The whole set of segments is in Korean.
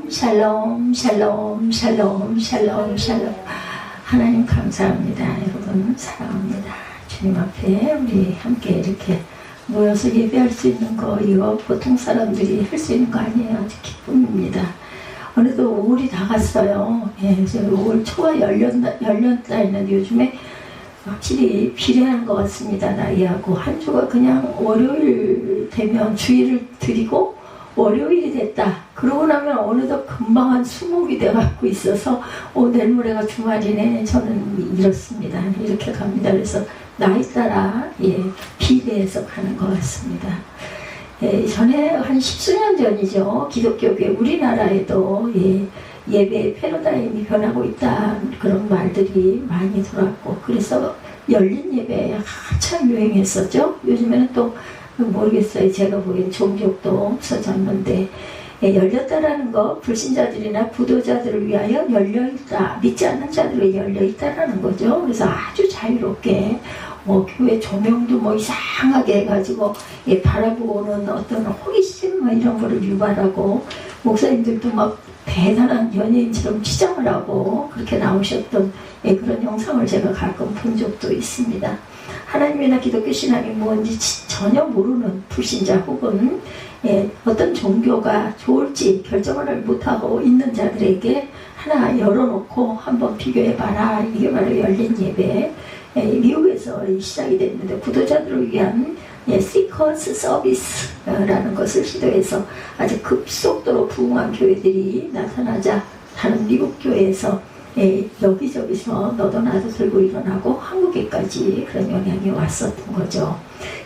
샬롬 샬롬 샬롬 샬롬 샬롬 샬롬. 하나님 감사합니다. 여러분 사랑합니다. 주님 앞에 우리 함께 이렇게 모여서 예배할 수 있는 거, 이거 보통 사람들이 할 수 있는 거 아니에요. 아주 기쁨입니다. 어느덧 5월이 다 갔어요. 예, 5월 초가 열렸다는 요즘에 확실히 비례하는 것 같습니다. 나이하고 한 주가 그냥 월요일 되면 주일을 드리고 월요일이 됐다. 그러고 나면 어느덧 금방 한 수목이 돼갖고 있어서 내일 모레가 주말이네. 저는 이렇습니다. 이렇게 갑니다. 그래서 나이 따라 비례해서 가는 것 같습니다. 전에 한 10수년 전이죠. 기독교계 우리나라에도 예배 패러다임이 변하고 있다. 그런 말들이 많이 돌았고, 그래서 열린 예배 한참 유행했었죠. 요즘에는 또 모르겠어요. 제가 보기엔 종족도 없어졌는데, 열렸다라는 거 불신자들이나 부도자들을 위하여 열려있다. 믿지 않는 자들을 열려있다라는 거죠. 그래서 아주 자유롭게 교회 조명도 이상하게 해가지고 바라보고는 어떤 호기심 이런 거를 유발하고, 목사님들도 막 대단한 연예인처럼 치장을 하고 그렇게 나오셨던 그런 영상을 제가 가끔 본 적도 있습니다. 하나님이나 기독교 신앙이 뭔지 전혀 모르는 불신자 혹은 어떤 종교가 좋을지 결정을 못하고 있는 자들에게 하나 열어놓고 한번 비교해봐라. 이게 바로 열린 예배. 미국에서 시작이 됐는데, 부도자들을 위한 시커스 서비스라는 것을 시도해서 아주 급속도로 부흥한 교회들이 나타나자 다른 미국 교회에서 여기저기서 너도 나도 들고 일어나고 한국에까지 그런 영향이 왔었던 거죠.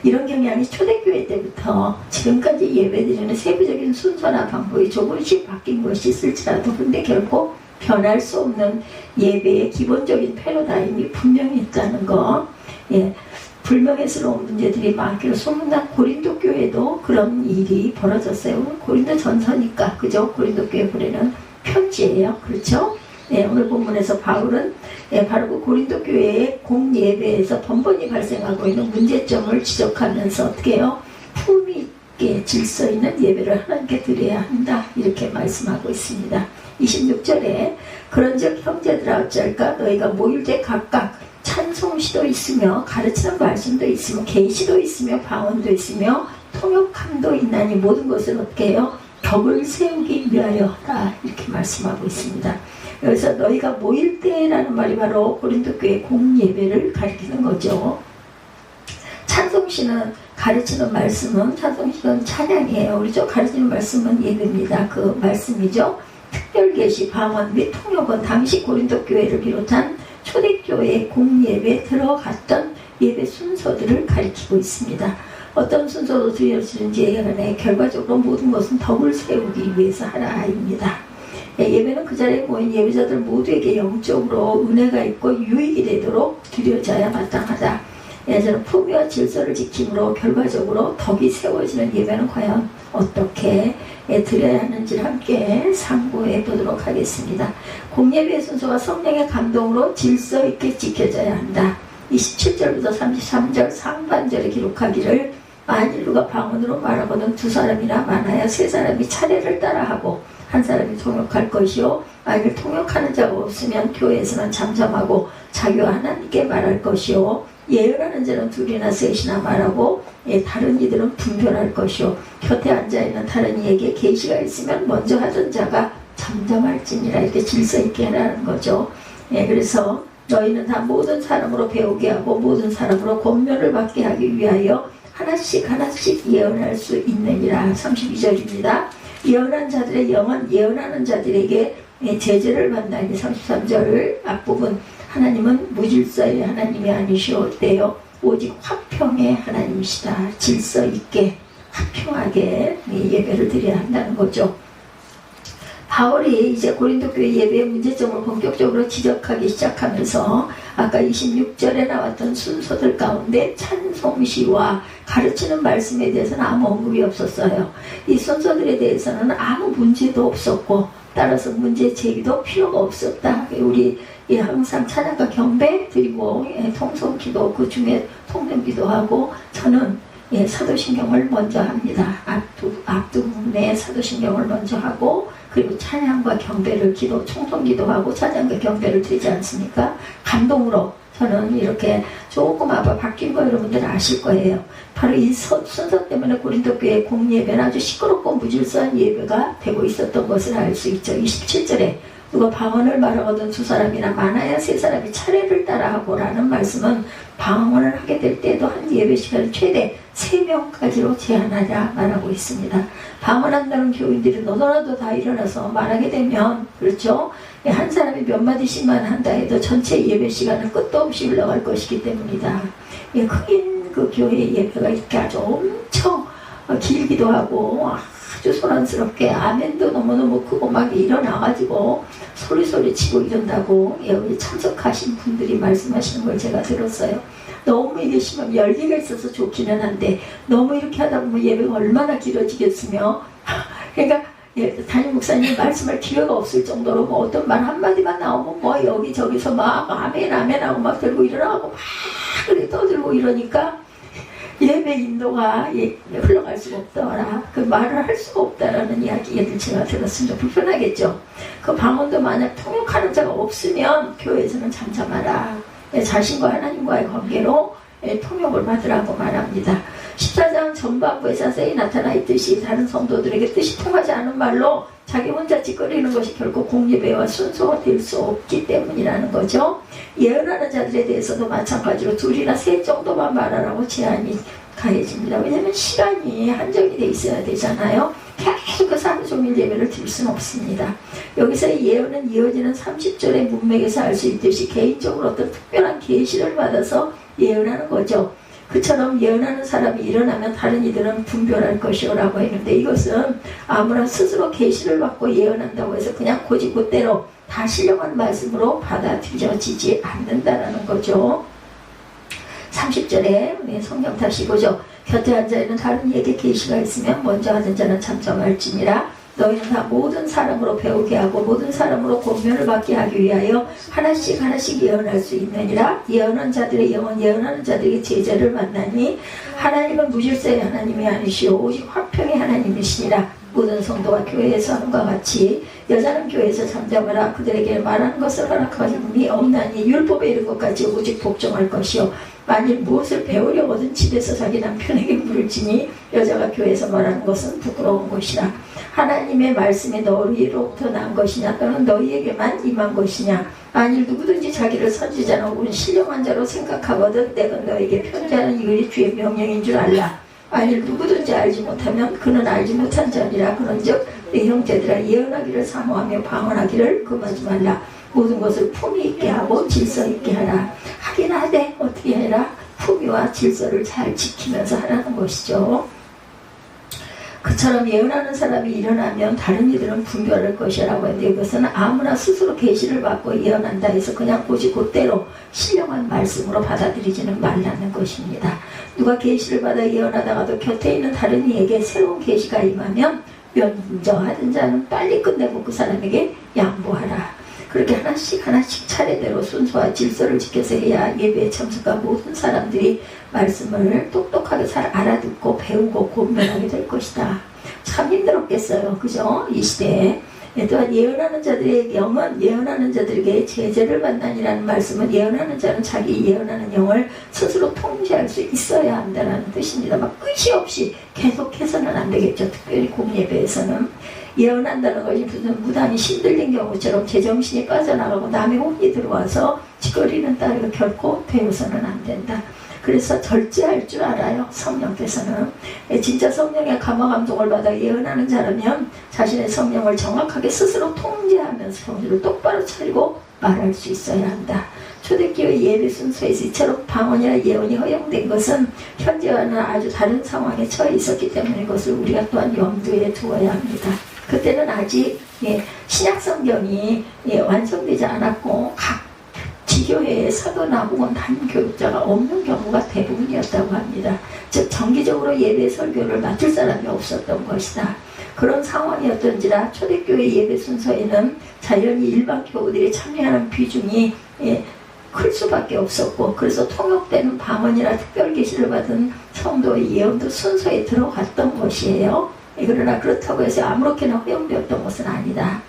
이런 경향이 초대교회 때부터 지금까지 예배드리는 세부적인 순서나 방법이 조금씩 바뀐 것이 있을지라도, 근데 결코 변할 수 없는 예배의 기본적인 패러다임이 분명히 있다는 거. 불명예스러운 문제들이 많기로 소문난 고린도 교회도 그런 일이 벌어졌어요. 고린도 전서니까, 그죠? 고린도 교회 보내는 편지예요. 그렇죠? 오늘 본문에서 바울은 바로 그 고린도 교회의 공예배에서 번번이 발생하고 있는 문제점을 지적하면서 어떻게 해요? 품위 있게 질서 있는 예배를 하나님께 드려야 한다. 이렇게 말씀하고 있습니다. 26절에 그런즉 형제들아 어쩔까? 너희가 모일 때 각각 찬송시도 있으며 가르치는 말씀도 있으며 계시도 있으며 방언도 있으며 통역함도 있나니 모든 것을 어떻게 해요? 덕을 세우기 위하여 하라. 이렇게 말씀하고 있습니다. 여기서 너희가 모일 때라는 말이 바로 고린도 교회 공예배를 가리키는 거죠. 찬송시는 가르치는 말씀은, 찬송시는 찬양이에요. 그렇죠? 가르치는 말씀은 예배입니다. 그 말씀이죠. 특별계시, 방언 및 통역은 당시 고린도 교회를 비롯한 초대교회 공예배에 들어갔던 예배 순서들을 가리키고 있습니다. 어떤 순서로 드려지는지에 관해 결과적으로 모든 것은 덕을 세우기 위해서 하라입니다. 예배는 그 자리에 모인 예배자들 모두에게 영적으로 은혜가 있고 유익이 되도록 드려져야 마땅하다. 저는 품위와 질서를 지킴으로 결과적으로 덕이 세워지는 예배는 과연 어떻게 드려야 하는지를 함께 상고해 보도록 하겠습니다. 공예배의 순서가 성령의 감동으로 질서 있게 지켜져야 한다. 27절부터 33절 상반절에 기록하기를 만일 누가 방언으로 말하고는 두 사람이나 많아야 세 사람이 차례를 따라하고 한 사람이 통역할 것이요, 만일 통역하는 자가 없으면 교회에서는 잠잠하고 자기와 하나님께 말할 것이요, 예언하는 자는 둘이나 셋이나 말하고 다른 이들은 분별할 것이요, 곁에 앉아있는 다른 이에게 계시가 있으면 먼저 하던 자가 잠잠할지니라. 이렇게 질서 있게 하라는 거죠. 그래서 너희는 다 모든 사람으로 배우게 하고 모든 사람으로 권면을 받게 하기 위하여 하나씩 하나씩 예언할 수 있느니라. 32절입니다. 예언한 자들의 영은 예언하는 자들에게 제재를 받나니. 33절 앞부분 한하나님은 무질서의 하나님이 아니시오되어 오직 화평의 하나님이시다. 질서 있게 화평하게 예배를 드려야 한다는 거죠. 바울이 이제 고린도 교회 예배의 문제점을 본격적으로 지적하기 시작하면서 아까 26절에 나왔던 순서들 가운데 찬송시와 가르치는 말씀에 대해서는 아무 언급이 없었어요. 이 순서들에 대해서는 아무 문제도 없었고 따라서 문제 제기도 필요가 없었다. 우리 항상 찬양과 경배 드리고 통성기도, 그 중에 통성기도하고 저는 사도신경을 먼저 합니다. 앞두문에 사도신경을 먼저 하고 그리고 찬양과 경배를 총성기도하고 찬양과 경배를 드리지 않습니까? 감동으로 저는 이렇게 조금 아마 바뀐 거 여러분들 아실 거예요. 바로 이 순서 때문에 고린도 교회 공예배는 아주 시끄럽고 무질서한 예배가 되고 있었던 것을 알 수 있죠. 27절에 누가 방언을 말하거든 두 사람이나 많아야 세 사람이 차례를 따라하고 라는 말씀은 방언을 하게 될 때도 한 예배 시간을 최대 3명까지로 제한하자 말하고 있습니다. 방언한다는 교인들이 너도나도 다 일어나서 말하게 되면 그렇죠? 한 사람이 몇 마디씩만 한다 해도 전체 예배 시간은 끝도 없이 흘러갈 것이기 때문이다. 흑인 그 교회 예배가 이렇게 아주 엄청 길기도 하고 아주 소란스럽게 아멘도 너무너무 크고 막 일어나가지고 소리 치고 이런다고 여기 참석하신 분들이 말씀하시는 걸 제가 들었어요. 너무 이게 심하면 열기가 있어서 좋기는 한데 너무 이렇게 하다 보면 예배가 얼마나 길어지겠으며 그러니까 담임 목사님 말씀할 기회가 없을 정도로 뭐 어떤 말 한마디만 나오면 뭐 여기저기서 막 아멘 하고 막 들고 일어나고 막 그래 떠들고 이러니까 예배 인도가 흘러갈 수가 없더라. 그 말을 할 수가 없다라는 이야기를 제가 들었으면 불편하겠죠. 그 방언도 만약 통역하는 자가 없으면 교회에서는 잠잠하라. 자신과 하나님과의 관계로 통역을 받으라고 말합니다. 14장 전반부에 자세히 나타나 있듯이 다른 성도들에게 뜻이 통하지 않은 말로 자기 혼자 찌꺼리는 것이 결코 공예배와 순서가 될 수 없기 때문이라는 거죠. 예언하는 자들에 대해서도 마찬가지로 2이나 3 정도만 말하라고 제한이 가해집니다. 왜냐하면 시간이 한정이 돼 있어야 되잖아요. 계속 그 하루 종일 예배를 드릴 수는 없습니다. 여기서의 예언은 이어지는 30절의 문맥에서 알 수 있듯이 개인적으로 어떤 특별한 계시를 받아서 예언하는 거죠. 그처럼 예언하는 사람이 일어나면 다른 이들은 분별할 것이오라고 했는데 이것은 아무나 스스로 계시를 받고 예언한다고 해서 그냥 곧이곧대로 다 신령한 말씀으로 받아들여지지 않는다라는 거죠. 30절에 성경 다시 보죠. 곁에 앉아있는 다른 이에게 계시가 있으면 먼저 하는 자는 잠잠할지니라. 너희는 다 모든 사람으로 배우게 하고 모든 사람으로 권면을 받게 하기 위하여 하나씩 예언할 수 있느니라. 예언하는 자들의 영혼 예언하는 자들에게 제자를 만나니 하나님은 무질서의 하나님이 아니시오 오직 화평의 하나님이시니라. 모든 성도가 교회에서 함과 같이 여자는 교회에서 잠잠하라. 그들에게 말하는 것을 허락하심이 없나니 율법에 이른 것까지 오직 복종할 것이요 만일 무엇을 배우려거든 집에서 자기 남편에게 물을지니 여자가 교회에서 말하는 것은 부끄러운 것이라. 하나님의 말씀이 너희로부터 난 것이냐 또는 너희에게만 임한 것이냐. 만일 누구든지 자기를 선지자나 혹은 신령한 자로 생각하거든 내가 너에게 편지하는 이것이 주의 명령인 줄 알라. 만일 누구든지 알지 못하면 그는 알지 못한 자니라. 그런즉 내 형제들아 예언하기를 사모하며 방언하기를 금하지 말라. 모든 것을 품위 있게 하고 질서 있게 하라. 하긴 하되 어떻게 해라. 품위와 질서를 잘 지키면서 하라는 것이죠. 그처럼 예언하는 사람이 일어나면 다른 이들은 분별할 것이라고 했는데 이것은 아무나 스스로 계시를 받고 예언한다 해서 그냥 곧이곧대로 신령한 말씀으로 받아들이지는 말라는 것입니다. 누가 계시를 받아 예언하다가도 곁에 있는 다른 이에게 새로운 계시가 임하면 먼저 하던 자는 빨리 끝내고 그 사람에게 양보하라. 그렇게 하나씩 차례대로 순서와 질서를 지켜서 해야 예배에 참석한 모든 사람들이 말씀을 똑똑하게 잘 알아듣고 배우고 권면하게 될 것이다. 참 힘들었겠어요. 그죠? 이 시대에. 또한 예언하는 자들의 영은 예언하는 자들에게 제재를 만나니라는 말씀은 예언하는 자는 자기 예언하는 영을 스스로 통제할 수 있어야 한다는 뜻입니다. 막 끝이 없이 계속해서는 안 되겠죠. 특별히 공예배에서는. 예언한다는 것이 무슨 무당이 신들린 경우처럼 제정신이 빠져나가고 남의 혼이 들어와서 짓거리는 따위가 결코 되어서는 안 된다. 그래서 절제할 줄 알아요. 성령께서는. 진짜 성령의 감화 감동을 받아 예언하는 자라면 자신의 성령을 정확하게 스스로 통제하면서 정신을 똑바로 차리고 말할 수 있어야 한다. 초대교회 예배 순서에서 이처럼 방언이나 예언이 허용된 것은 현재와는 아주 다른 상황에 처해 있었기 때문에 이것을 우리가 또한 염두에 두어야 합니다. 그때는 아직 신약 성경이 완성되지 않았고 각 지교회에 사도나 혹은 담임 교육자가 없는 경우가 대부분이었다고 합니다. 즉 정기적으로 예배 설교를 맡을 사람이 없었던 것이다. 그런 상황이었던지라 초대교회 예배 순서에는 자연히 일반 교우들이 참여하는 비중이 클 수밖에 없었고 그래서 통역되는 방언이나 특별 계시를 받은 성도의 예언도 순서에 들어갔던 것이에요. 그러나 그렇다고 해서 아무렇게나 허용되었던 것은 아니다.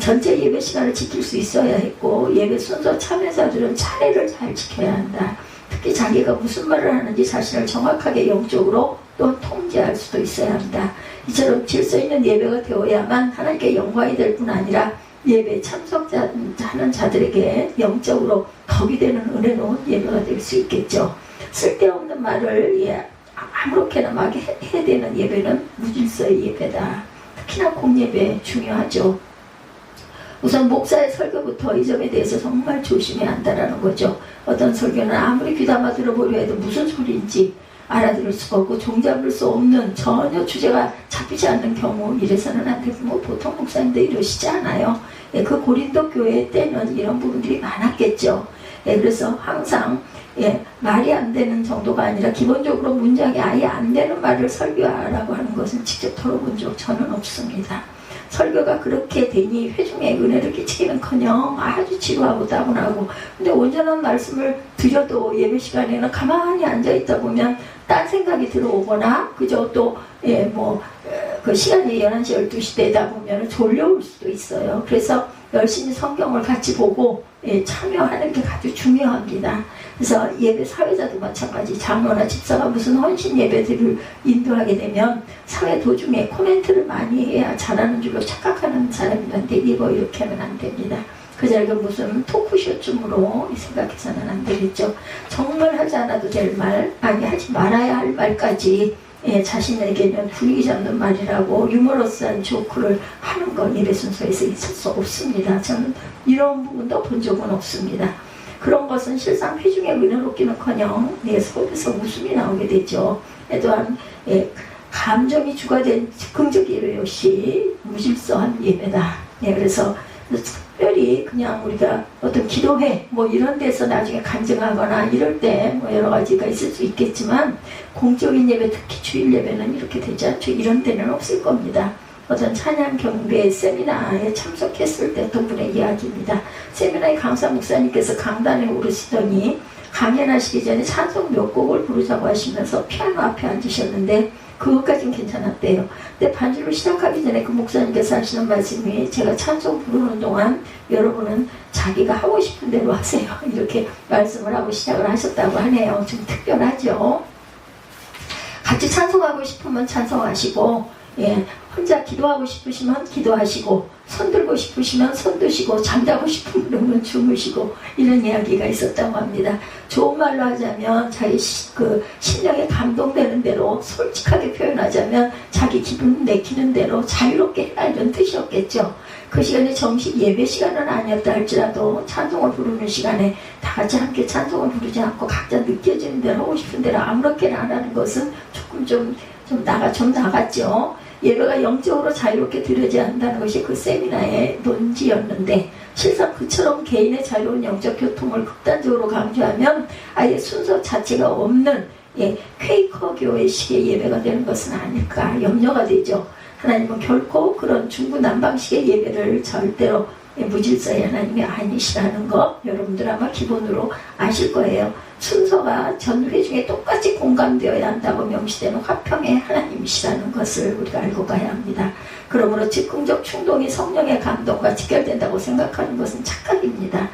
전체 예배 시간을 지킬 수 있어야 했고 예배 순서 참여자들은 차례를 잘 지켜야 한다. 특히 자기가 무슨 말을 하는지 자신을 정확하게 영적으로 또 통제할 수도 있어야 한다. 이처럼 질서 있는 예배가 되어야만 하나님께 영광이 될 뿐 아니라 예배 참석하는 자들에게 영적으로 덕이 되는 은혜로운 예배가 될 수 있겠죠. 쓸데없는 말을 아무렇게나 막 해대는 예배는 무질서의 예배다. 특히나 공예배 중요하죠. 우선 목사의 설교부터 이 점에 대해서 정말 조심해야 한다는 거죠. 어떤 설교는 아무리 귀담아 들어보려 해도 무슨 소리인지 알아들을 수가 없고 종잡을 수 없는 전혀 주제가 잡히지 않는 경우 이래서는 안 되고 뭐 보통 목사님들 이러시지 않아요. 그 고린도 교회 때는 이런 부분들이 많았겠죠. 그래서 항상 말이 안 되는 정도가 아니라 기본적으로 문장이 아예 안 되는 말을 설교하라고 하는 것은 직접 들어본 적 저는 없습니다. 설교가 그렇게 되니 회중에 은혜를 끼치기는커녕 아주 지루하고 따분하고, 근데 온전한 말씀을 드려도 예배 시간에는 가만히 앉아있다 보면 딴 생각이 들어오거나 그저 또 그 시간이 11시 12시 되다 보면 졸려올 수도 있어요. 그래서 열심히 성경을 같이 보고 참여하는 게 아주 중요합니다. 그래서 예배 사회자도 마찬가지, 장로나 집사가 무슨 헌신 예배들을 인도하게 되면 사회 도중에 코멘트를 많이 해야 잘하는 줄로 착각하는 사람들한테 이거 이렇게 하면 안 됩니다. 그 자리가 무슨 토크쇼쯤으로 생각해서는 안 되겠죠. 정말 하지 않아도 될 말, 아니 하지 말아야 할 말까지 자신에게는 분위기 잡는 말이라고 유머러스한 조크를 하는 건 예배 순서에서 있을 수 없습니다. 저는 이런 부분도 본 적은 없습니다. 그런 것은 실상 회중의 은혜롭기는커녕 내 속에서 웃음이 나오게 되죠. 또한 감정이 주가 된 즉흥적 예배 역시 무질서한 예배다. 그래서 특별히 그냥 우리가 어떤 기도회 이런 데서 나중에 간증하거나 이럴 때 여러 가지가 있을 수 있겠지만 공적인 예배, 특히 주일 예배는 이렇게 되지 않죠. 이런 데는 없을 겁니다. 어떤 찬양 경배 세미나에 참석했을 때 덕분에 이야기입니다. 세미나의 강사 목사님께서 강단에 오르시더니 강연하시기 전에 찬송 몇 곡을 부르자고 하시면서 피아노 앞에 앉으셨는데 그것까지는 괜찮았대요. 근데 반주를 시작하기 전에 그 목사님께서 하시는 말씀이, 제가 찬송 부르는 동안 여러분은 자기가 하고 싶은 대로 하세요. 이렇게 말씀을 하고 시작을 하셨다고 하네요. 좀 특별하죠. 같이 찬송하고 싶으면 찬송하시고, 혼자 기도하고 싶으시면 기도하시고, 손 들고 싶으시면 손 드시고, 잠자고 싶으면 주무시고, 이런 이야기가 있었다고 합니다. 좋은 말로 하자면 자기 심령에 감동되는 대로 솔직하게 표현하자면 자기 기분 내키는 대로 자유롭게 해라, 이런 뜻이었겠죠. 그 시간이 정식 예배 시간은 아니었다 할지라도 찬송을 부르는 시간에 다 같이 함께 찬송을 부르지 않고 각자 느껴지는 대로 하고 싶은 대로 아무렇게나 안 하는 것은 조금 좀 나갔죠. 예배가 영적으로 자유롭게 드려져야 한다는 것이 그 세미나의 논지였는데, 실상 그처럼 개인의 자유로운 영적 교통을 극단적으로 강조하면 아예 순서 자체가 없는 퀘이커 교회식의 예배가 되는 것은 아닐까 염려가 되죠. 하나님은 결코 그런 중구난방식의 예배를 절대로 무질서의 하나님이 아니시라는 거 여러분들 아마 기본으로 아실 거예요. 순서가 전 회중에 똑같이 공감되어야 한다고 명시되는 화평의 하나님이시라는 것을 우리가 알고 가야 합니다. 그러므로 즉흥적 충동이 성령의 감동과 직결된다고 생각하는 것은 착각입니다.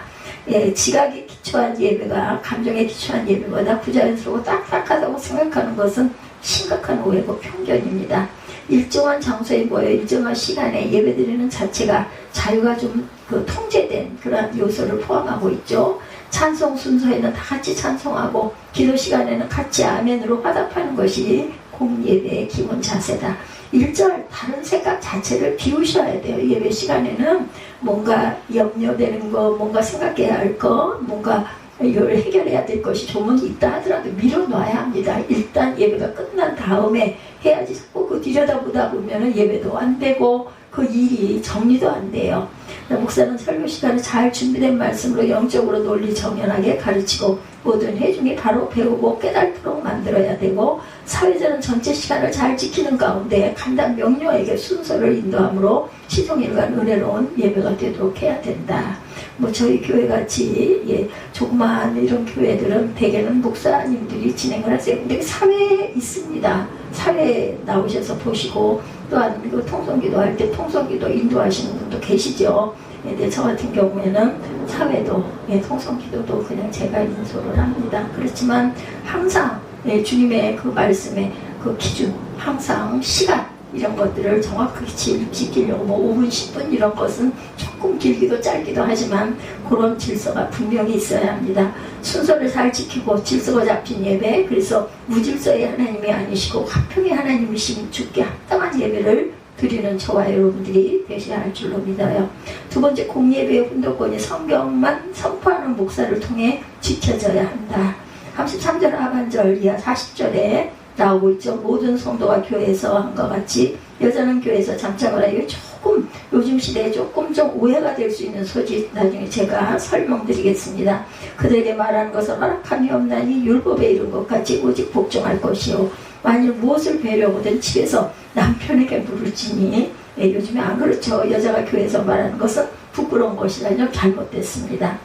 지각에 기초한 예배가 감정에 기초한 예배보다 부자연스럽고 딱딱하다고 생각하는 것은 심각한 오해고 편견입니다. 일정한 장소에 모여 일정한 시간에 예배드리는 자체가 자유가 좀 통제된 그런 요소를 포함하고 있죠. 찬송 순서에는 다 같이 찬송하고 기도 시간에는 같이 아멘으로 화답하는 것이 공예배의 기본 자세다. 일절 다른 생각 자체를 비우셔야 돼요. 예배 시간에는 뭔가 염려되는 거, 뭔가 생각해야 할 거, 뭔가 이걸 해결해야 될 것이 조금 있다 하더라도 밀어놔야 합니다. 일단 예배가 끝난 다음에 해야지. 자꾸 그 들여다보다 보면 예배도 안 되고 그 일이 정리도 안 돼요. 목사는 설교 시간에 잘 준비된 말씀으로 영적으로 논리 정연하게 가르치고 모든 회중이 바로 배우고 깨닫도록 만들어야 되고, 사회자는 전체 시간을 잘 지키는 가운데 간단 명료하게 순서를 인도함으로 시종일관 은혜로운 예배가 되도록 해야 된다. 뭐 저희 교회 같이 조그마한 이런 교회들은 대개는 목사님들이 진행을 하세요. 근데 사회에 있습니다. 사회에 나오셔서 보시고 또한 그 통성기도 할 때 통성기도 인도하시는 분도 계시죠. 근데 저 같은 경우에는 사회도 통성기도도 그냥 제가 인솔을 합니다. 그렇지만 항상 주님의 그 말씀의 그 기준, 항상 시간 이런 것들을 정확하게 지키려고 뭐 5분, 10분 이런 것은 조금 길기도 짧기도 하지만 그런 질서가 분명히 있어야 합니다. 순서를 잘 지키고 질서가 잡힌 예배, 그래서 무질서의 하나님이 아니시고 화평의 하나님이신 주께 합당한 예배를 드리는 저와 여러분들이 되셔야 할 줄로 믿어요. 두 번째, 공예배의 훈도권이 성경만 선포하는 목사를 통해 지켜져야 한다. 33절 하반절 이하 40절에 나오고 있죠. 모든 성도가 교회에서 한것 같이 여자는 교회에서 잠잠하라. 이게 조금 요즘 시대에 조금 좀 오해가 될 수 있는 소지 나중에 제가 설명드리겠습니다. 그들에게 말하는 것은 허락함이 없나니 율법에 이른 것 같이 오직 복종할 것이요 만일 무엇을 배려하거든 집에서 남편에게 물을지니 요즘에 안 그렇죠. 여자가 교회에서 말하는 것은 부끄러운 것이라뇨. 잘못됐습니다.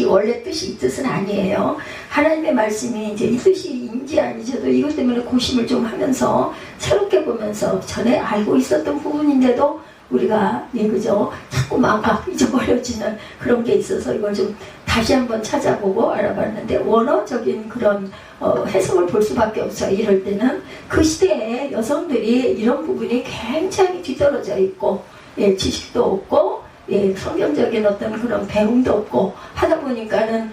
원래 뜻이 이 뜻은 아니에요. 하나님의 말씀이 이제 이 뜻인지 아니지도 이것 때문에 고심을 좀 하면서 새롭게 보면서 전에 알고 있었던 부분인데도 우리가 그죠? 자꾸만 잊어버려지는 그런 게 있어서 이걸 좀 다시 한번 찾아보고 알아봤는데 원어적인 그런 해석을 볼 수밖에 없어요. 이럴 때는 그 시대에 여성들이 이런 부분이 굉장히 뒤떨어져 있고 지식도 없고 성경적인 어떤 그런 배움도 없고 하다 보니까는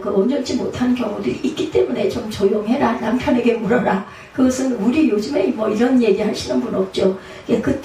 그 온전치 못한 경우들이 있기 때문에 좀 조용해라, 남편에게 물어라. 그것은 우리 요즘에 뭐 이런 얘기 하시는 분 없죠. 그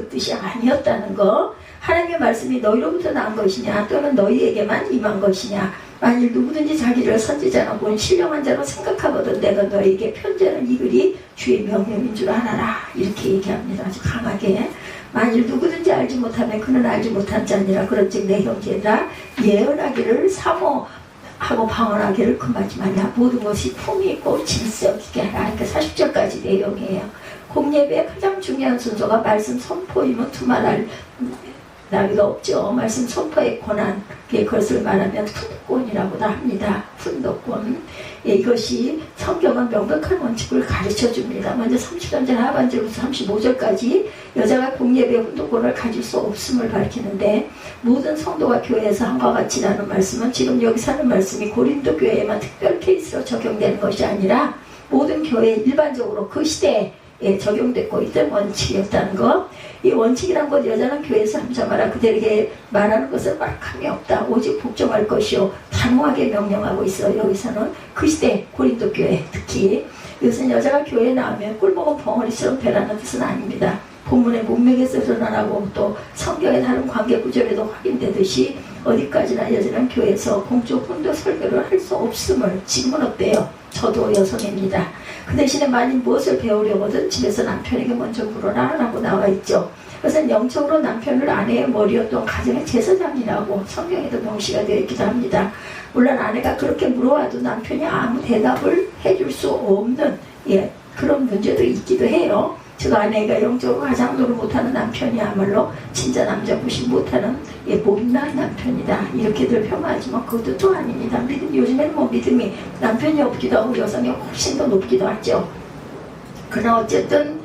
뜻이 아니었다는 거. 하나님의 말씀이 너희로부터 나온 것이냐 또는 너희에게만 임한 것이냐. 만일 누구든지 자기를 선지자나 본 신령한 자로 생각하거든 내가 너희에게 편지하는 이 글이 주의 명령인 줄 알아라. 이렇게 얘기합니다. 아주 강하게. 만일 누구든지 알지 못하면 그는 알지 못한 자니라. 그런즉 내 형제들아 예언하기를 사모하고 방언하기를 금하지 말라. 모든 것이 품이 있고 질서 있게 하라. 그러니까 40절까지 내용이에요. 공예배의 가장 중요한 순서가 말씀 선포이면 두말할 나위가 없죠. 말씀 선포의 권한, 그것을 말하면 훈도권이라고도 합니다. 훈도권. 이것이 성경은 명백한 원칙을 가르쳐줍니다. 먼저 33절 하반절부터 35절까지 여자가 공예배의 훈도권을 가질 수 없음을 밝히는데 모든 성도가 교회에서 한과 같이라는 말씀은 지금 여기서 하는 말씀이 고린도 교회에만 특별 케이스로 적용되는 것이 아니라 모든 교회에 일반적으로 그 시대에 적용됐고 있던 원칙이었다는 것. 이 원칙이란 것, 여자는 교회에서 함잠하라. 그들에게 말하는 것은 막함이 없다. 오직 복종할 것이요 단호하게 명령하고 있어. 여기서는 그 시대 고린도 교회 특히 이것은 여자가 교회에 나오면 꿀먹은 벙어리처럼 되라는 뜻은 아닙니다. 본문의 문맥에서 드러나고 또 성경의 다른 관계 구절에도 확인되듯이 어디까지나 여자는 교회에서 공적 훈도 설교를 할 수 없음을. 지금은 어때요? 저도 여성입니다. 그 대신에 만일 무엇을 배우려거든 집에서 남편에게 먼저 물어라 라고 나와 있죠. 그것은 영적으로 남편을 아내의 머리였던 가정의 제사장이라고 성경에도 명시가 되어 있기도 합니다. 물론 아내가 그렇게 물어와도 남편이 아무 대답을 해줄 수 없는 그런 문제도 있기도 해요. 즉 아내가 영적으로 가장 노를 못하는 남편이야말로 진짜 남자 부심 못하는 못난 남편이다. 이렇게들 평하지만 그것도 또 아닙니다. 요즘에는 뭐 믿음이 남편이 없기도 하고 여성이 훨씬 더 높기도 하죠. 그러나 어쨌든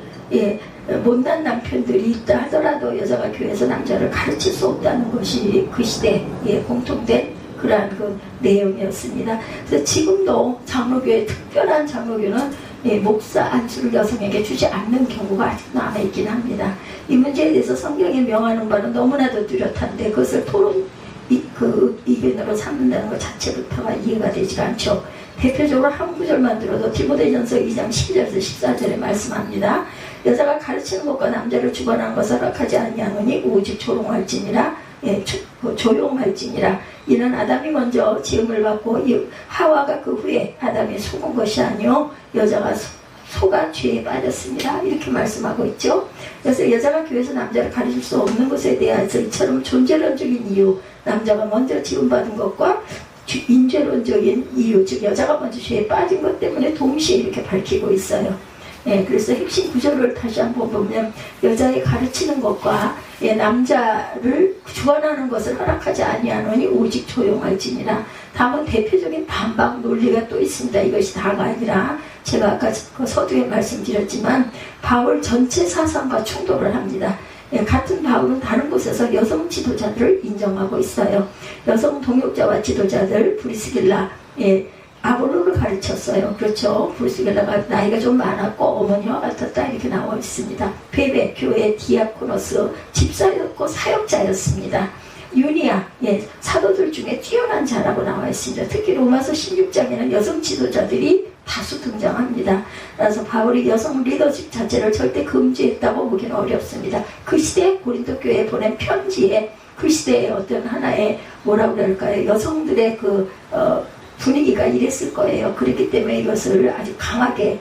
못난 남편들이 있다 하더라도 여자가 교회에서 남자를 가르칠 수 없다는 것이 그 시대에 공통된 그러한 그 내용이었습니다. 그래서 지금도 장로교회, 특별한 장로교는 목사 안수를 여성에게 주지 않는 경우가 아직 남아있긴 합니다. 이 문제에 대해서 성경에 명하는 바는 너무나도 뚜렷한데 그것을 토론 이견으로 삼는다는 것 자체부터가 이해가 되지가 않죠. 대표적으로 한 구절만 들어도 디모데전서 2장 12절에서 14절에 말씀합니다. 여자가 가르치는 것과 남자를 주관하는 것을 허락하지 아니하노니 오직 조롱할지니라. 조용할지니라. 이는 아담이 먼저 지음을 받고 하와가 그 후에 아담이 속은 것이 아니요 여자가 속아 죄에 빠졌습니다. 이렇게 말씀하고 있죠. 그래서 여자가 교회에서 남자를 가르칠 수 없는 것에 대해서 이처럼 존재론적인 이유, 남자가 먼저 지음받은 것과 인죄론적인 이유, 즉 여자가 먼저 죄에 빠진 것 때문에 동시에 이렇게 밝히고 있어요. 그래서 핵심 구절을 다시 한번 보면 여자의 가르치는 것과 남자를 주관하는 것을 허락하지 아니하노니 오직 조용할지니라. 다음은 대표적인 반박 논리가 또 있습니다. 이것이 다가 아니라 제가 아까 그 서두에 말씀드렸지만 바울 전체 사상과 충돌을 합니다. 같은 바울은 다른 곳에서 여성 지도자들을 인정하고 있어요. 여성 동역자와 지도자들 브리스길라, 아볼로를 가르쳤어요. 그렇죠. 브리스길라가 나이가 좀 많았고 어머니와 같았다 이렇게 나와 있습니다. 베베 교회 디아코노스 집사였고 사역자였습니다. 유니아, 사도들 중에 뛰어난 자라고 나와 있습니다. 특히 로마서 16장에는 여성 지도자들이 다수 등장합니다. 그래서 바울이 여성 리더십 자체를 절대 금지했다고 보기는 어렵습니다. 그 시대에 고린도 교회에 보낸 편지에 그 시대의 어떤 하나의 뭐라고 그럴까요? 여성들의 그 분위기가 이랬을 거예요. 그렇기 때문에 이것을 아주 강하게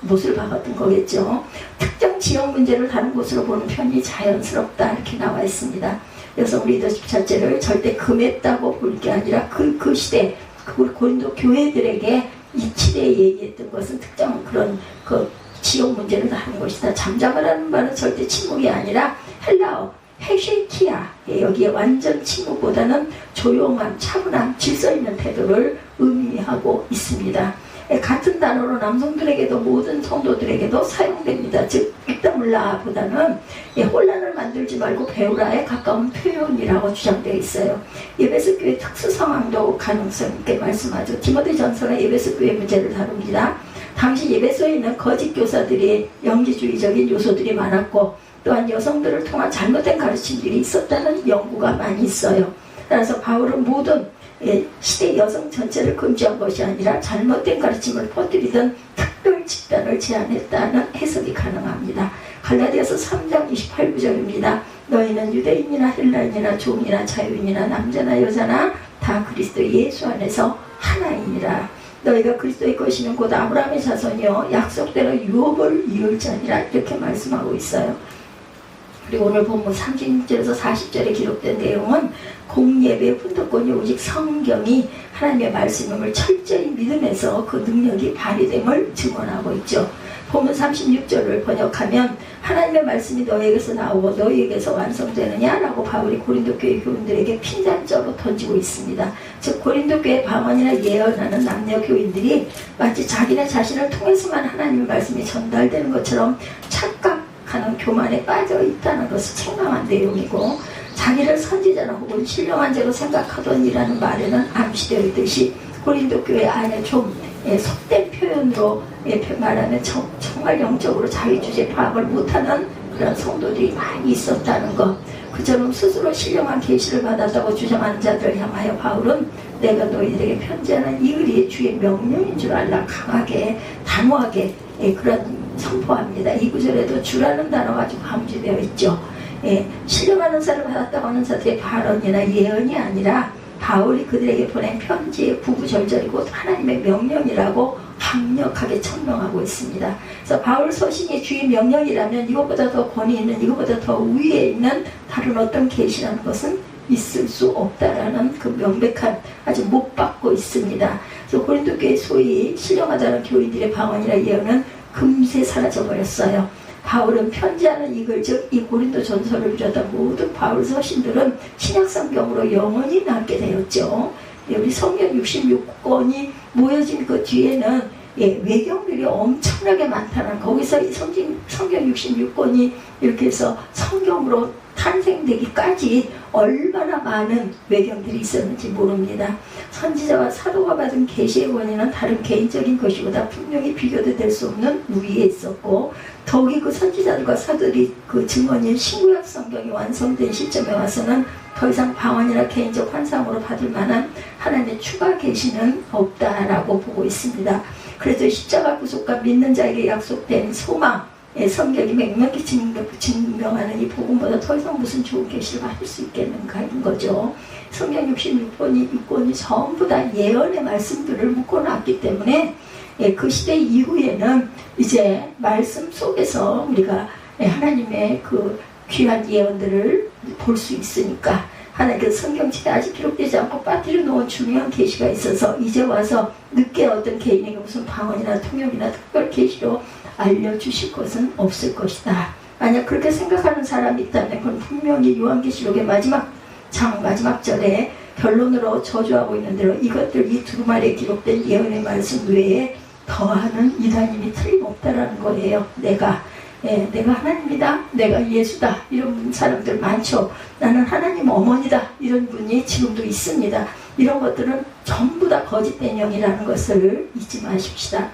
못을 박았던 거겠죠. 특정 지역 문제를 다른 곳으로 보는 편이 자연스럽다 이렇게 나와 있습니다. 여성 리더십 자체를 절대 금했다고 볼 게 아니라 그 시대 그 고린도 교회들에게 이 시대에 얘기했던 것은 특정 그런 그 지역 문제를 다룬 것이다. 잠잠하라는 말은 절대 침묵이 아니라 헬라어 헤쉐키아, 여기에 완전 침묵보다는 조용함, 차분함, 질서 있는 태도를 의미하고 있습니다. 같은 단어로 남성들에게도 모든 성도들에게도 사용됩니다. 즉 읽다물라보다는 혼란을 만들지 말고 배우라에 가까운 표현이라고 주장되어 있어요. 에베소 교회 특수 상황도 가능성 있게 말씀하죠. 디모데전서가 에베소 교회 문제를 다룹니다. 당시 에베소에는 거짓 교사들이 영지주의적인 요소들이 많았고 또한 여성들을 통한 잘못된 가르침들이 있었다는 연구가 많이 있어요. 따라서 바울은 모든 시대 여성 전체를 금지한 것이 아니라 잘못된 가르침을 퍼뜨리던 특별 집단을 제안했다는 해석이 가능합니다. 갈라디아서 3장 28구절입니다. 너희는 유대인이나 헬라인이나 종이나 자유인이나 남자나 여자나 다 그리스도 예수 안에서 하나이니라. 너희가 그리스도의 것이면 곧 아브라함의 자손이요 약속대로 유업을 이을 자니라 이렇게 말씀하고 있어요. 그리고 오늘 본문 36절에서 40절에 기록된 내용은 공예배의 훈독권이 오직 성경이 하나님의 말씀임을 철저히 믿으면서 그 능력이 발휘됨을 증언하고 있죠. 본문 36절을 번역하면 하나님의 말씀이 너희에게서 나오고 너희에게서 완성되느냐? 라고 바울이 고린도 교회 교인들에게 핀잔적으로 던지고 있습니다. 즉 고린도 교회 방언이나 예언하는 남녀 교인들이 마치 자기네 자신을 통해서만 하나님의 말씀이 전달되는 것처럼 착각하는 교만에 빠져 있다는 것을 책망한 내용이고, 자기를 선지자나 혹은 신령한 자로 생각하던이라는 말에는 암시되어 있듯이 고린도 교회 안에 좀 속된 표현으로 말하면 정말 영적으로 자기 주제 파악을 못하는 그런 성도들이 많이 있었다는 것. 그처럼 스스로 신령한 계시를 받았다고 주장하는 자들을 향하여 바울은 내가 너희들에게 편지하는 이 글이 주의 명령인 줄 알라 강하게 단호하게 그런 선포합니다. 이 구절에도 주라는 단어가 아주 감지되어 있죠. 신령한 은사를 받았다고 하는 자들의 발언이나 예언이 아니라 바울이 그들에게 보낸 편지의 구구절절이고 하나님의 명령이라고 강력하게 천명하고 있습니다. 그래서 바울 서신이 주의 명령이라면 이것보다 더 권위 있는, 이것보다 더 위에 있는 다른 어떤 계시라는 것은 있을 수 없다라는 그 명백한 아주 못 받고 있습니다. 그래서 고린도 교회 소위 신령하다는 교인들의 방언이나 예언은 금세 사라져버렸어요. 바울은 편지하는 이 글, 즉 이 고린도 전서를 비롯한 모든 바울 서신들은 신약성경으로 영원히 남게 되었죠. 우리 성경 66권이 모여진 그 뒤에는 외경들이 엄청나게 많다는, 거기서 이 성경 66권이 이렇게 해서 성경으로 탄생되기까지 얼마나 많은 외경들이 있었는지 모릅니다. 선지자와 사도가 받은 계시의 권위는 다른 개인적인 것이보다 분명히 비교도 될 수 없는 우위에 있었고, 더욱이 그 선지자들과 사도들이 그 증언인 신구약 성경이 완성된 시점에 와서는 더 이상 방언이나 개인적 환상으로 받을 만한 하나님의 추가 계시는 없다라고 보고 있습니다. 그래서 십자가 구속과 믿는 자에게 약속된 소망, 성경이 맹명히 증명하는 이 복음보다 더 이상 무슨 좋은 계시를 받을 수 있겠는가인 거죠. 성경 66권이 전부 다 예언의 말씀들을 묶어놨기 때문에 그 시대 이후에는 이제 말씀 속에서 우리가 하나님의 그 귀한 예언들을 볼 수 있으니까, 하나님 그 성경책에 아직 기록되지 않고 빠뜨려 놓은 중요한 계시가 있어서 이제 와서 늦게 어떤 개인에게 무슨 방언이나 통역이나 특별 계시로 알려주실 것은 없을 것이다. 만약 그렇게 생각하는 사람이 있다면 그건 분명히 요한계시록의 마지막 절에 결론으로 저주하고 있는 대로 이것들 이 두루마리에 기록된 예언의 말씀 외에 더하는 이단임이 틀림없다라는 거예요. 내가 하나님이다, 내가 예수다, 이런 사람들 많죠. 나는 하나님 어머니다, 이런 분이 지금도 있습니다. 이런 것들은 전부 다 거짓된 영이라는 것을 잊지 마십시다.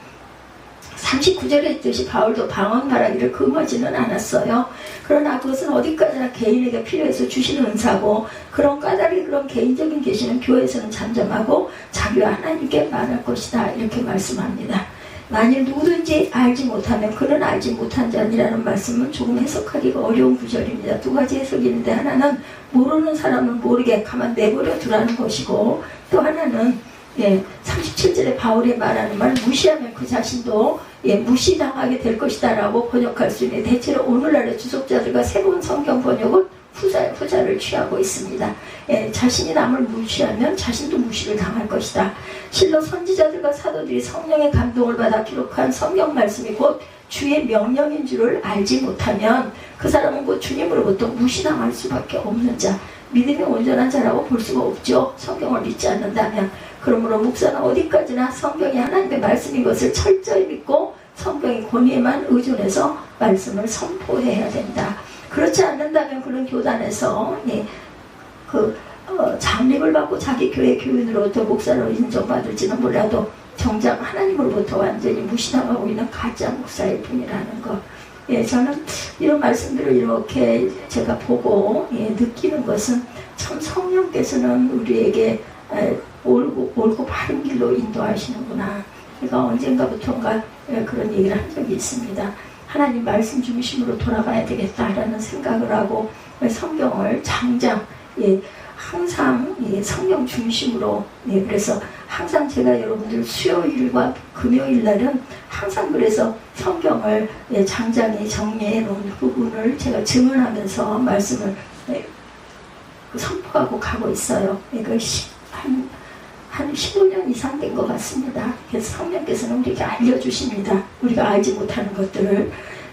39절에 있듯이 바울도 방언말하기를 금하지는 않았어요. 그러나 그것은 어디까지나 개인에게 필요해서 주시는 은사고, 그런 까닭이 그런 개인적인 계시는 교회에서는 잠잠하고 자기와 하나님께 말할 것이다, 이렇게 말씀합니다. 만일 누구든지 알지 못하면 그는 알지 못한 자니라는 말씀은 조금 해석하기가 어려운 구절입니다. 두 가지 해석이 있는데, 하나는 모르는 사람은 모르게 가만 내버려 두라는 것이고, 또 하나는 37절에 바울이 말하는 말, 무시하면 그 자신도 무시당하게 될 것이다 라고 번역할 수 있는데, 대체로 오늘날의 주석자들과 새로운 성경 번역은 후자를 취하고 있습니다. 자신이 남을 무시하면 자신도 무시를 당할 것이다. 실로 선지자들과 사도들이 성령의 감동을 받아 기록한 성경 말씀이 곧 주의 명령인 줄을 알지 못하면 그 사람은 곧 주님으로부터 무시당할 수밖에 없는 자, 믿음이 온전한 자라고 볼 수가 없죠. 성경을 믿지 않는다면. 그러므로 목사는 어디까지나 성경이 하나님의 말씀인 것을 철저히 믿고 성경의 권위에만 의존해서 말씀을 선포해야 된다. 그렇지 않는다면 그런 교단에서 장립을 받고 자기 교회 교인으로부터 목사로 인정받을지는 몰라도 정작 하나님으로부터 완전히 무시당하고 있는 가짜 목사일 뿐이라는 것. 저는 이런 말씀들을 이렇게 제가 보고 느끼는 것은 참 성령께서는 우리에게 옳고 바른 길로 인도하시는구나. 제가 언젠가부터인가 그런 얘기를 한 적이 있습니다. 하나님 말씀 중심으로 돌아가야 되겠다라는 생각을 하고 성경을 장장 항상 성경 중심으로 그래서 항상 제가 여러분들 수요일과 금요일 날은 항상 그래서 성경을 장장에 정리해 놓은 부분을 제가 증언하면서 말씀을 선포하고 가고 있어요. 한 15년 이상 된 것 같습니다. 그래서 성령께서는 우리에게 알려주십니다. 우리가 알지 못하는 것들을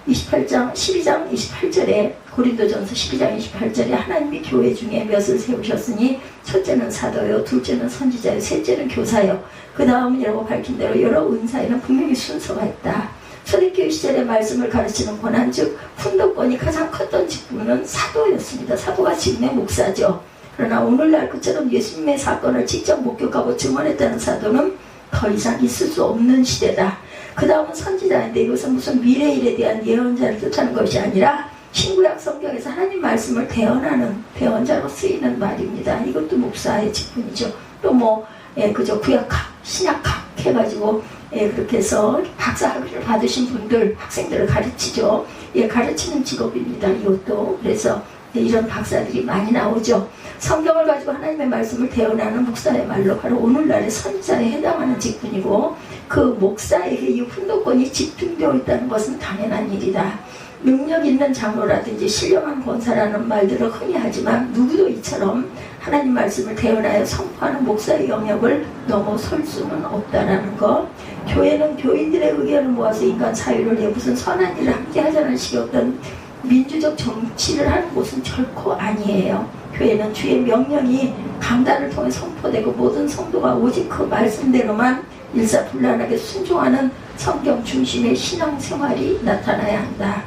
12장 28절에 고린도전서 12장 28절에 하나님이 교회 중에 몇을 세우셨으니 첫째는 사도요, 둘째는 선지자요, 셋째는 교사요, 그 다음이라고 밝힌 대로 여러 은사에는 분명히 순서가 있다. 초대교회 시절의 말씀을 가르치는 권한, 즉 훈독권이 가장 컸던 직분은 사도였습니다. 사도가 직내 목사죠. 그러나 오늘날 그처럼 예수님의 사건을 직접 목격하고 증언했다는 사도는 더 이상 있을 수 없는 시대다. 그 다음은 선지자인데 이것은 무슨 미래일에 대한 예언자를 뜻하는 것이 아니라 신구약 성경에서 하나님 말씀을 대언하는 대언자로 쓰이는 말입니다. 이것도 목사의 직분이죠. 또 그저 구약학, 신약학 해가지고 그렇게 해서 박사 학위를 받으신 분들, 학생들을 가르치죠. 가르치는 직업입니다. 이것도. 그래서 이런 박사들이 많이 나오죠. 성경을 가지고 하나님의 말씀을 대언하는 목사의 말로 바로 오늘날의 선지자에 해당하는 직분이고, 그 목사에게 이 훈독권이 집중되어 있다는 것은 당연한 일이다. 능력 있는 장로라든지 신령한 권사라는 말들을 흔히 하지만 누구도 이처럼 하나님 말씀을 대언하여 선포하는 목사의 영역을 넘어설 수는 없다라는 것. 교회는 교인들의 의견을 모아서 인간 사유를 위해 무슨 선한 일을 함께 하자는 식의 어떤 민주적 정치를 하는 곳은 결코 아니에요. 교회는 주의 명령이 강단을 통해 선포되고 모든 성도가 오직 그 말씀대로만 일사불란하게 순종하는 성경 중심의 신앙생활이 나타나야 한다.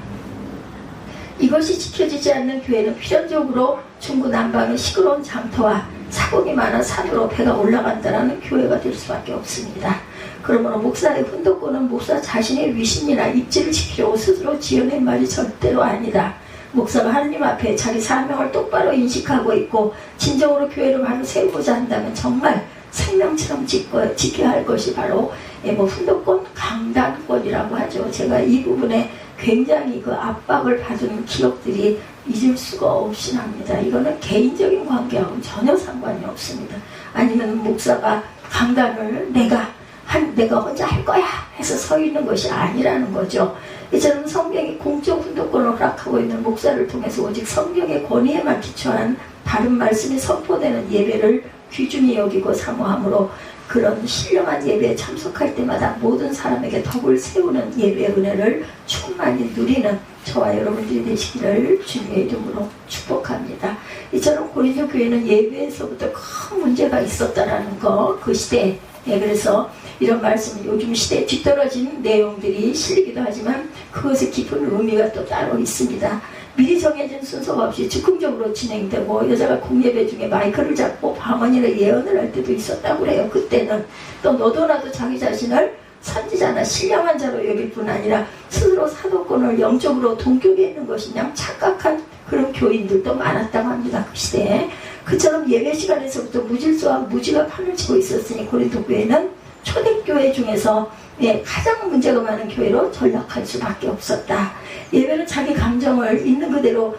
이것이 지켜지지 않는 교회는 필연적으로 중구난방의 시끄러운 장터와 사공이 많은 산으로 배가 올라간다라는 교회가 될 수밖에 없습니다. 그러므로 목사의 훈독권은 목사 자신의 위신이나 입지를 지키려고 스스로 지어낸 말이 절대로 아니다. 목사가 하나님 앞에 자기 사명을 똑바로 인식하고 있고 진정으로 교회를 바로 세우고자 한다면 정말 생명처럼 지켜야 할 것이 바로 훈독권, 강단권이라고 하죠. 제가 이 부분에 굉장히 그 압박을 받은 기억들이 잊을 수가 없이 납니다. 이거는 개인적인 관계하고는 전혀 상관이 없습니다. 아니면 목사가 강단을 내가 혼자 할 거야 해서 서 있는 것이 아니라는 거죠. 이처럼 성경이 공적 훈독권을 허락하고 있는 목사를 통해서 오직 성경의 권위에만 기초한 바른 말씀이 선포되는 예배를 귀중히 여기고 사모하므로 그런 신령한 예배에 참석할 때마다 모든 사람에게 덕을 세우는 예배의 은혜를 충만히 누리는 저와 여러분들이 되시기를 주님의 이름으로 축복합니다. 이처럼 고린도 교회는 예배에서부터 큰 문제가 있었다라는 거, 그 시대에. 그래서 이런 말씀은 요즘 시대에 뒤떨어진 내용들이 실리기도 하지만 그것의 깊은 의미가 또 따로 있습니다. 미리 정해진 순서가 없이 즉흥적으로 진행되고, 여자가 공예배 중에 마이크를 잡고 방언이나 예언을 할 때도 있었다고 그래요. 그때는 또 너도 나도 자기 자신을 선지자나 신령한 자로 여길 뿐 아니라 스스로 사도권을 영적으로 동격에 있는 것이냐 착각한 그런 교인들도 많았다고 합니다. 그 시대에. 그처럼 예배 시간에서부터 무질서와 무지가 판을 치고 있었으니 고린도 교회는 초대교회 중에서 가장 문제가 많은 교회로 전락할 수밖에 없었다. 예배는 자기 감정을 있는 그대로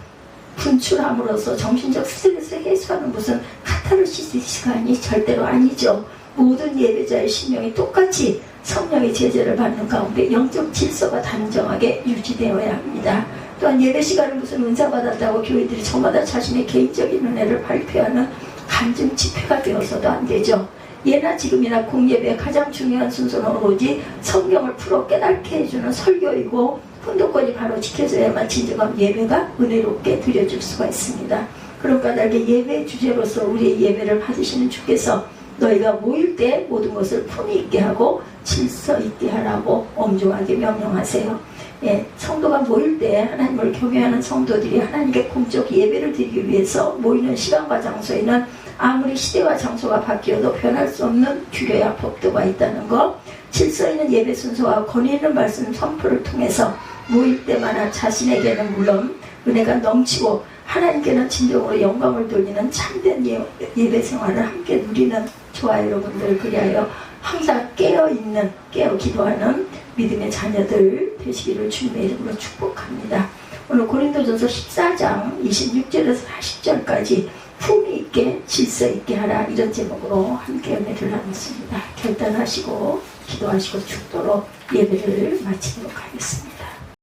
분출함으로써 정신적 스트레스 해소하는 무슨 카타르시스 시간이 절대로 아니죠. 모든 예배자의 심령이 똑같이 성령의 제재를 받는 가운데 영적 질서가 단정하게 유지되어야 합니다. 또한 예배 시간을 무슨 은사 받았다고 교회들이 저마다 자신의 개인적인 은혜를 발표하는 간증 집회가 되어서도 안 되죠. 예나 지금이나 공예배의 가장 중요한 순서는 오로지 성경을 풀어 깨닫게 해주는 설교이고, 훈독권이 바로 지켜져야만 진정한 예배가 은혜롭게 드려질 수가 있습니다. 그런 까닭에 예배의 주제로서 우리의 예배를 받으시는 주께서 너희가 모일 때 모든 것을 품위 있게 하고 질서 있게 하라고 엄중하게 명령하세요. 성도가 모일 때 하나님을 경외하는 성도들이 하나님께 공적 예배를 드리기 위해서 모이는 시간과 장소에는 아무리 시대와 장소가 바뀌어도 변할 수 없는 규례와 법도가 있다는 것, 질서 있는 예배 순서와 권위 있는 말씀 선포를 통해서 모일 때마다 자신에게는 물론 은혜가 넘치고 하나님께는 진정으로 영광을 돌리는 참된 예배 생활을 함께 누리는 저와 여러분들, 그리하여 항상 깨어 기도하는 믿음의 자녀들 되시기를 주님의 이름으로 축복합니다. 오늘 고린도전서 14장 26절에서 40절까지 품위 있게 질서 있게 하라, 이런 제목으로 함께 은혜를 나눴습니다. 결단하시고 기도하시고 죽도록 예배를 마치도록 하겠습니다.